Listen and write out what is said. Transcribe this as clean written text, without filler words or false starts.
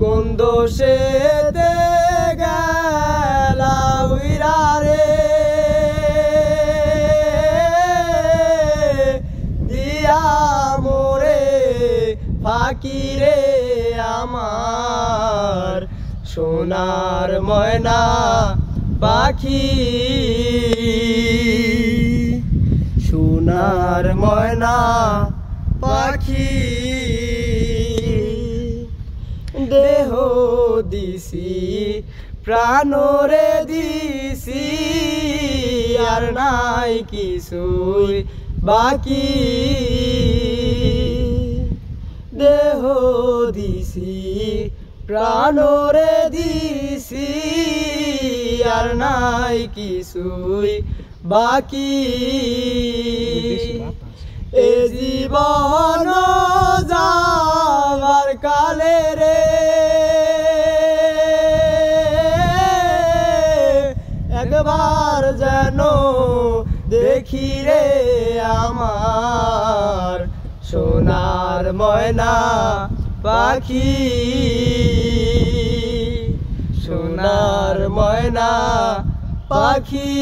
কোন দোষেতে গেলা উইরা রে দিয়া মোরে ফাঁকি রে আমার সোনার ময়না পাখি সোনার ময়না পাখি দেহ দিছি প্রাণরে দিছি আর নাই কিছুই বাকি দেহ দিছি প্রাণরে দিছি আর নাই কিছুই বাকি এ জীবন যাবার কালে রে একবার যেন দেখি রে আমার সোনার ময়না পাখি সোনার ময়না পাখি।